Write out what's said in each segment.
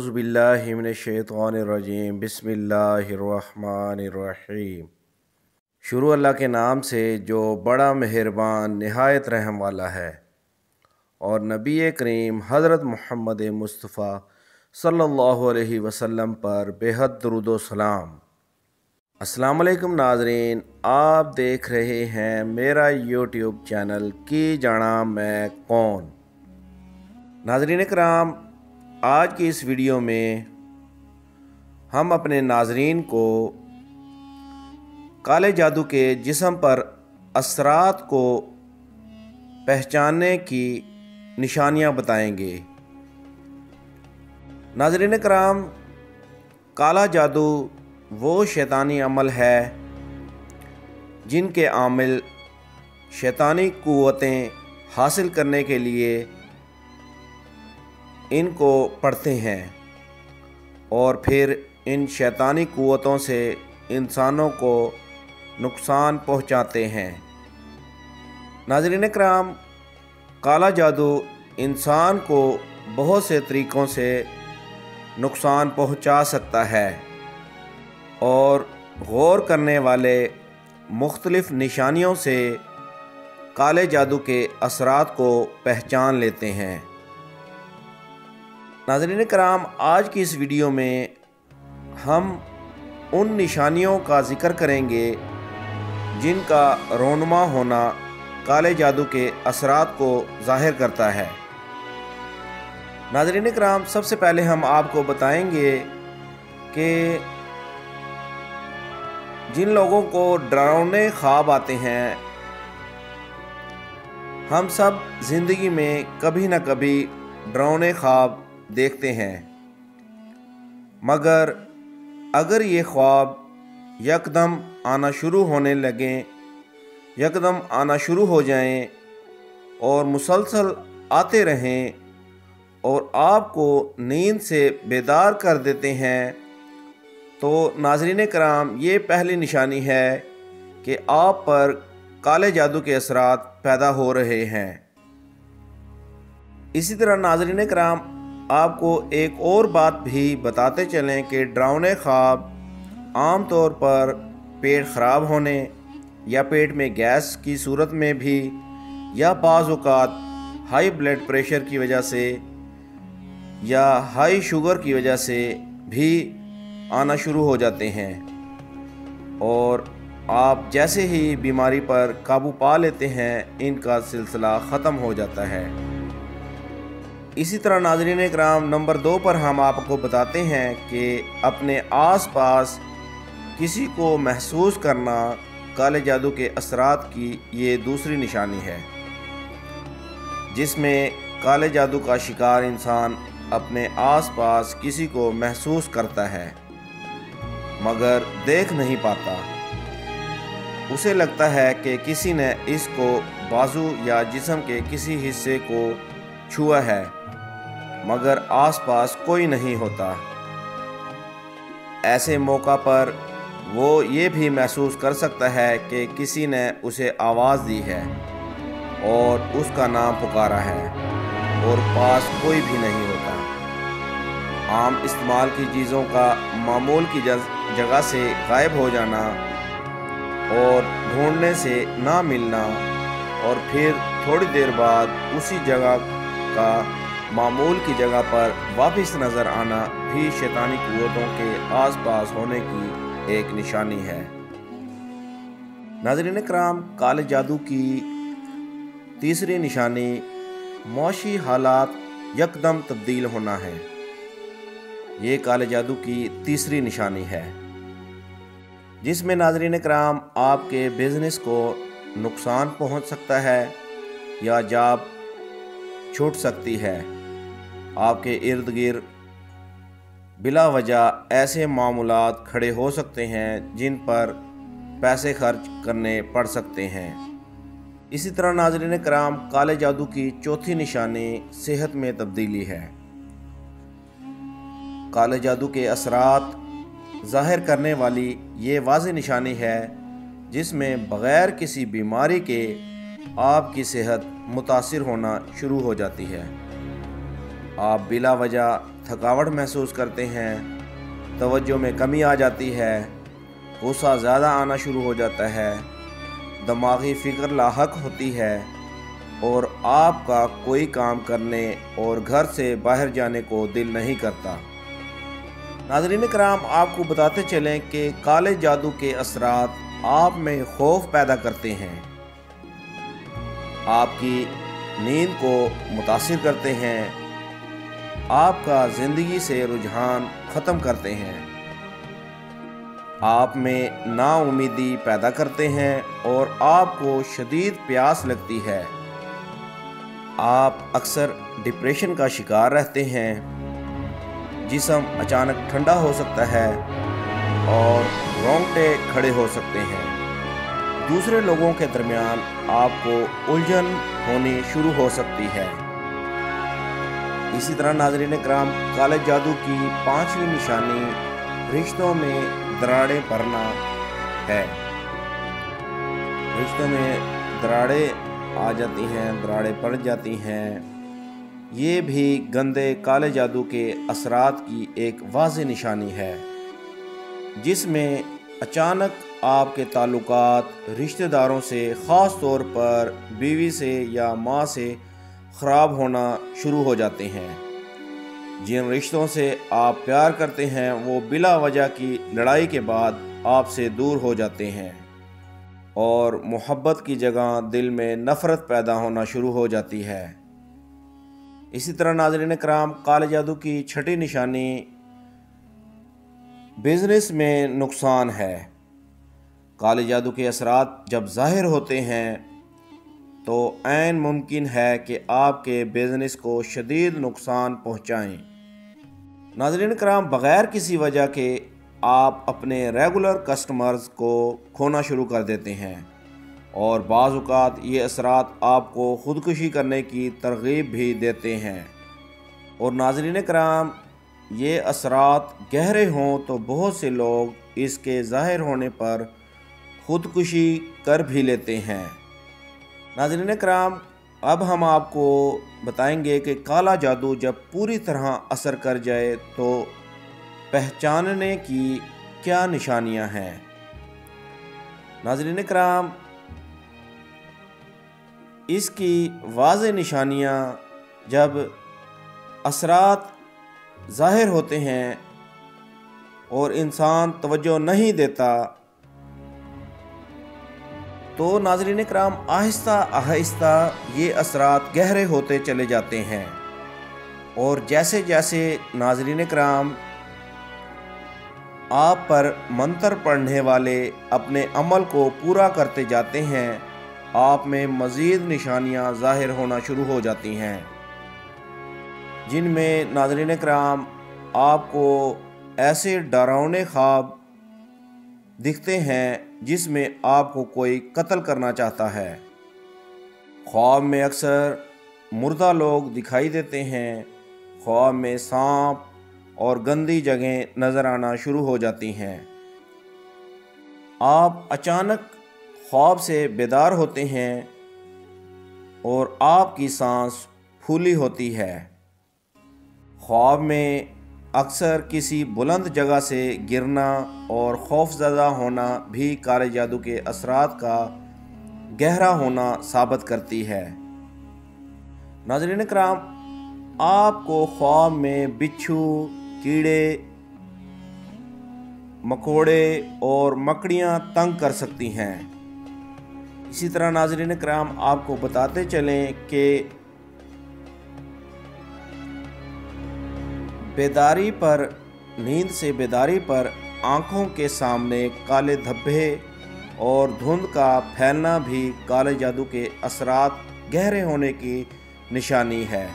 اعوذ باللہ من الشیطان الرجیم بسم اللہ الرحمن الرحیم۔ شروع اللہ کے نام سے جو بڑا مہربان نہایت رحم والا ہے، اور نبی کریم حضرت محمد مصطفیٰ صلی اللہ علیہ وسلم پر بے حد درود و سلام۔ السلام علیکم ناظرین، آپ دیکھ رہے ہیں میرا یوٹیوب چینل کی جانا میں کون۔ ناظرین کرام، آج کی اس ویڈیو میں ہم اپنے ناظرین کو کالے جادو کے جسم پر اثرات کو پہچاننے کی نشانیاں بتائیں گے۔ ناظرین کرام، کالا جادو وہ شیطانی عمل ہے جن کے عامل شیطانی قوتیں حاصل کرنے کے لیے ان کو پڑھتے ہیں اور پھر ان شیطانی قوتوں سے انسانوں کو نقصان پہنچاتے ہیں۔ ناظرین کرام، کالا جادو انسان کو بہت سے طریقوں سے نقصان پہنچا سکتا ہے، اور غور کرنے والے مختلف نشانیوں سے کالے جادو کے اثرات کو پہچان لیتے ہیں۔ ناظرین کرام، آج کی اس ویڈیو میں ہم ان نشانیوں کا ذکر کریں گے جن کا رونما ہونا کالے جادو کے اثرات کو ظاہر کرتا ہے۔ ناظرین کرام، سب سے پہلے ہم آپ کو بتائیں گے کہ جن لوگوں کو ڈراؤنے خواب آتے ہیں، ہم سب زندگی میں کبھی نہ کبھی ڈراؤنے خواب دیکھتے ہیں، مگر اگر یہ خواب یکدم آنا شروع ہونے لگیں، یکدم آنا شروع ہو جائیں اور مسلسل آتے رہیں اور آپ کو نیند سے بیدار کر دیتے ہیں، تو ناظرین کرام، یہ پہلی نشانی ہے کہ آپ پر کالے جادو کے اثرات پیدا ہو رہے ہیں۔ اسی طرح ناظرین کرام، آپ کو ایک اور بات بھی بتاتے چلیں کہ ڈراؤنے خواب عام طور پر پیٹ خراب ہونے یا پیٹ میں گیس کی صورت میں بھی، یا بعض اوقات ہائی بلڈ پریشر کی وجہ سے یا ہائی شوگر کی وجہ سے بھی آنا شروع ہو جاتے ہیں، اور آپ جیسے ہی بیماری پر قابو پا لیتے ہیں ان کا سلسلہ ختم ہو جاتا ہے۔ اسی طرح ناظرین کرام، نمبر 2 پر ہم آپ کو بتاتے ہیں کہ اپنے آس پاس کسی کو محسوس کرنا کالے جادو کے اثرات کی یہ دوسری نشانی ہے، جس میں کالے جادو کا شکار انسان اپنے آس پاس کسی کو محسوس کرتا ہے مگر دیکھ نہیں پاتا۔ اسے لگتا ہے کہ کسی نے اس کو بازو یا جسم کے کسی حصے کو چھوا ہے، مگر آس پاس کوئی نہیں ہوتا۔ ایسے موقع پر وہ یہ بھی محسوس کر سکتا ہے کہ کسی نے اسے آواز دی ہے اور اس کا نام پکارا ہے، اور پاس کوئی بھی نہیں ہوتا۔ عام استعمال کی چیزوں کا معمول کی جگہ سے غائب ہو جانا اور ڈھونڈنے سے نہ ملنا، اور پھر تھوڑی دیر بعد اسی جگہ کا معمول کی جگہ پر واپس نظر آنا بھی شیطانی قوتوں کے آس پاس ہونے کی ایک نشانی ہے۔ ناظرین کرام، کالے جادو کی تیسری نشانی معاشی حالات یکدم تبدیل ہونا ہے۔ یہ کالے جادو کی تیسری نشانی ہے، جس میں ناظرین کرام آپ کے بزنس کو نقصان پہنچ سکتا ہے یا جاب چھوٹ سکتی ہے۔ آپ کے ارد گرد بلا وجہ ایسے معاملات کھڑے ہو سکتے ہیں جن پر پیسے خرچ کرنے پڑ سکتے ہیں۔ اسی طرح ناظرین کرام، کالے جادو کی چوتھی نشانی صحت میں تبدیلی ہے۔ کالے جادو کے اثرات ظاہر کرنے والی یہ واضح نشانی ہے جس میں بغیر کسی بیماری کے آپ کی صحت متاثر ہونا شروع ہو جاتی ہے۔ آپ بلا وجہ تھکاوٹ محسوس کرتے ہیں، توجہ میں کمی آ جاتی ہے، غصہ زیادہ آنا شروع ہو جاتا ہے، دماغی فکر لاحق ہوتی ہے اور آپ کا کوئی کام کرنے اور گھر سے باہر جانے کو دل نہیں کرتا۔ ناظرین کرام، آپ کو بتاتے چلیں کہ کالے جادو کے اثرات آپ میں خوف پیدا کرتے ہیں، آپ کی نیند کو متاثر کرتے ہیں، آپ کا زندگی سے رجحان ختم کرتے ہیں، آپ میں نا امیدی پیدا کرتے ہیں اور آپ کو شدید پیاس لگتی ہے۔ آپ اکثر ڈپریشن کا شکار رہتے ہیں، جسم اچانک ٹھنڈا ہو سکتا ہے اور رونگٹے کھڑے ہو سکتے ہیں۔ دوسرے لوگوں کے درمیان آپ کو الجھن ہونی شروع ہو سکتی ہے۔ اسی طرح ناظرین کرام، کالے جادو کی 5ویں نشانی رشتوں میں دراڑیں پڑنا ہے۔ رشتوں میں دراڑیں آ جاتی ہیں، دراڑیں پڑ جاتی ہیں، یہ بھی گندے کالے جادو کے اثرات کی ایک واضح نشانی ہے، جس میں اچانک آپ کے تعلقات رشتہ داروں سے، خاص طور پر بیوی سے یا ماں سے خراب ہونا شروع ہو جاتے ہیں۔ جن رشتوں سے آپ پیار کرتے ہیں وہ بلا وجہ کی لڑائی کے بعد آپ سے دور ہو جاتے ہیں اور محبت کی جگہ دل میں نفرت پیدا ہونا شروع ہو جاتی ہے۔ اسی طرح ناظرین کرام، کالے جادو کی 6ٹھی نشانی بزنس میں نقصان ہے۔ کالے جادو کے اثرات جب ظاہر ہوتے ہیں تو عین ممکن ہے کہ آپ کے بزنس کو شدید نقصان پہنچائیں۔ ناظرین کرام، بغیر کسی وجہ کے آپ اپنے ریگولر کسٹمرز کو کھونا شروع کر دیتے ہیں اور بعض اوقات یہ اثرات آپ کو خودکشی کرنے کی ترغیب بھی دیتے ہیں۔ اور ناظرین کرام، یہ اثرات گہرے ہوں تو بہت سے لوگ اس کے ظاہر ہونے پر خودکشی کر بھی لیتے ہیں۔ ناظرین کرام، اب ہم آپ کو بتائیں گے کہ کالا جادو جب پوری طرح اثر کر جائے تو پہچاننے کی کیا نشانیاں ہیں۔ ناظرین کرام، اس کی واضح نشانیاں جب اثرات ظاہر ہوتے ہیں اور انسان توجہ نہیں دیتا تو ناظرین کرام آہستہ آہستہ یہ اثرات گہرے ہوتے چلے جاتے ہیں، اور جیسے جیسے ناظرین کرام آپ پر منتر پڑھنے والے اپنے عمل کو پورا کرتے جاتے ہیں، آپ میں مزید نشانیاں ظاہر ہونا شروع ہو جاتی ہیں، جن میں ناظرین کرام آپ کو ایسے ڈراؤنے خواب دکھتے ہیں جس میں آپ کو کوئی قتل کرنا چاہتا ہے۔ خواب میں اکثر مردہ لوگ دکھائی دیتے ہیں، خواب میں سانپ اور گندی جگہیں نظر آنا شروع ہو جاتی ہیں۔ آپ اچانک خواب سے بیدار ہوتے ہیں اور آپ کی سانس پھولی ہوتی ہے۔ خواب میں اکثر کسی بلند جگہ سے گرنا اور خوفزدہ ہونا بھی کالے جادو کے اثرات کا گہرا ہونا ثابت کرتی ہے۔ ناظرین کرام، آپ کو خواب میں بچھو، کیڑے مکوڑے اور مکڑیاں تنگ کر سکتی ہیں۔ اسی طرح ناظرین کرام آپ کو بتاتے چلیں کہ بیداری پر، نیند سے بیداری پر آنکھوں کے سامنے کالے دھبے اور دھند کا پھیلنا بھی کالے جادو کے اثرات گہرے ہونے کی نشانی ہے۔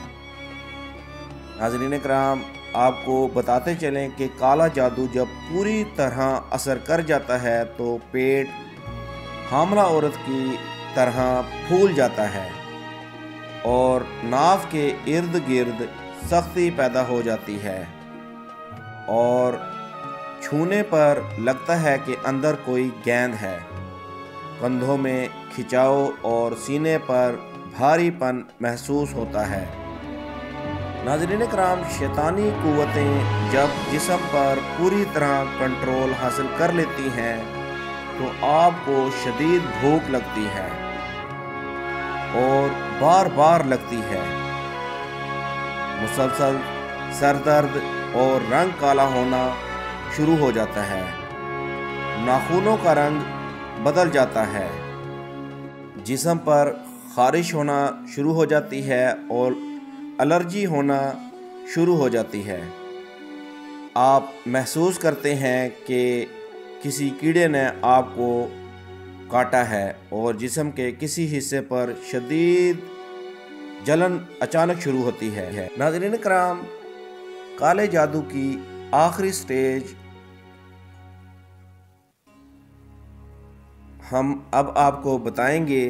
ناظرین کرام، آپ کو بتاتے چلیں کہ کالا جادو جب پوری طرح اثر کر جاتا ہے تو پیٹ حاملہ عورت کی طرح پھول جاتا ہے اور ناف کے ارد گرد سختی پیدا ہو جاتی ہے اور چھونے پر لگتا ہے کہ اندر کوئی گیند ہے۔ کندھوں میں کھچاؤ اور سینے پر بھاری پن محسوس ہوتا ہے۔ ناظرین کرام، شیطانی قوتیں جب جسم پر پوری طرح کنٹرول حاصل کر لیتی ہیں تو آپ کو شدید بھوک لگتی ہے اور بار بار لگتی ہے، مسلسل سر درد اور رنگ کالا ہونا شروع ہو جاتا ہے، ناخنوں کا رنگ بدل جاتا ہے، جسم پر خارش ہونا شروع ہو جاتی ہے اور الرجی ہونا شروع ہو جاتی ہے۔ آپ محسوس کرتے ہیں کہ کسی کیڑے نے آپ کو کاٹا ہے اور جسم کے کسی حصے پر شدید جلن اچانک شروع ہوتی ہے۔ ناظرین کرام، کالے جادو کی آخری سٹیج ہم اب آپ کو بتائیں گے۔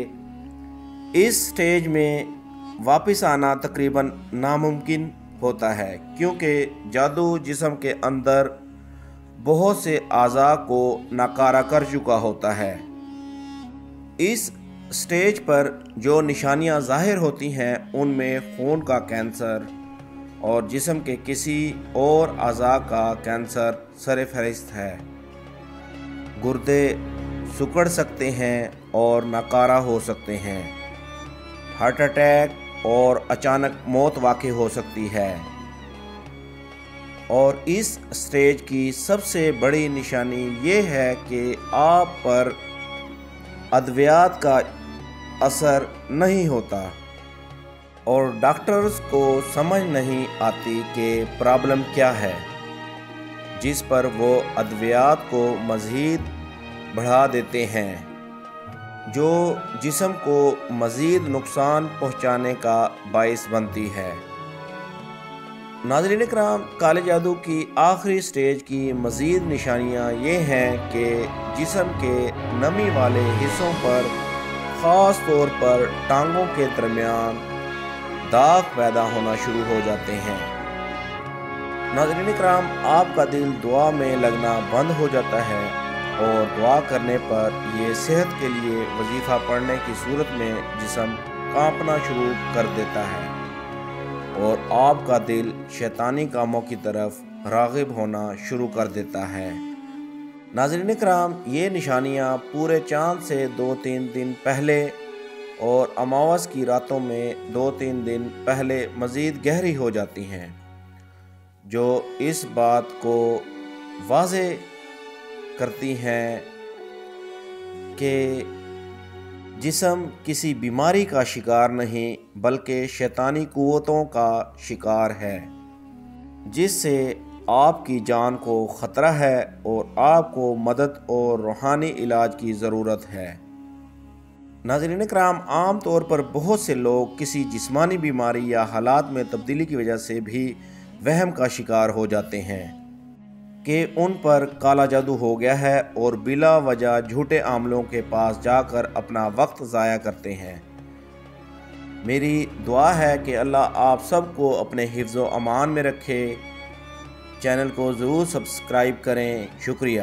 اس سٹیج میں واپس آنا تقریباً ناممکن ہوتا ہے، کیونکہ جادو جسم کے اندر بہت سے اعضاء کو ناکارہ کر چکا ہوتا ہے۔ اس سٹیج پر جو نشانیاں ظاہر ہوتی ہیں ان میں خون کا کینسر اور جسم کے کسی اور اعضاء کا کینسر سر فہرست ہے۔ گردے سکڑ سکتے ہیں اور ناکارہ ہو سکتے ہیں، ہارٹ اٹیک اور اچانک موت واقع ہو سکتی ہے۔ اور اس سٹیج کی سب سے بڑی نشانی یہ ہے کہ آپ پر ادویات کا اثر نہیں ہوتا اور ڈاکٹرز کو سمجھ نہیں آتی کہ پرابلم کیا ہے، جس پر وہ ادویات کو مزید بڑھا دیتے ہیں جو جسم کو مزید نقصان پہنچانے کا باعث بنتی ہے۔ ناظرین کرام، کالے جادو کی آخری سٹیج کی مزید نشانیاں یہ ہیں کہ جسم کے نمی والے حصوں پر، خاص طور پر ٹانگوں کے درمیان داغ پیدا ہونا شروع ہو جاتے ہیں۔ ناظرین کرام، آپ کا دل دعا میں لگنا بند ہو جاتا ہے اور دعا کرنے پر یہ صحت کے لیے وظیفہ پڑھنے کی صورت میں جسم کانپنا شروع کر دیتا ہے اور آپ کا دل شیطانی کاموں کی طرف راغب ہونا شروع کر دیتا ہے۔ ناظرین کرام، یہ نشانیاں پورے چاند سے 2-3 دن پہلے اور اماوس کی راتوں میں 2-3 دن پہلے مزید گہری ہو جاتی ہیں، جو اس بات کو واضح کرتی ہیں کہ جسم کسی بیماری کا شکار نہیں بلکہ شیطانی قوتوں کا شکار ہے، جس سے آپ کی جان کو خطرہ ہے اور آپ کو مدد اور روحانی علاج کی ضرورت ہے۔ ناظرین کرام، عام طور پر بہت سے لوگ کسی جسمانی بیماری یا حالات میں تبدیلی کی وجہ سے بھی وہم کا شکار ہو جاتے ہیں کہ ان پر کالا جادو ہو گیا ہے اور بلا وجہ جھوٹے عاملوں کے پاس جا کر اپنا وقت ضائع کرتے ہیں۔ میری دعا ہے کہ اللہ آپ سب کو اپنے حفظ و امان میں رکھے۔ چینل کو ضرور سبسکرائب کریں۔ شکریہ۔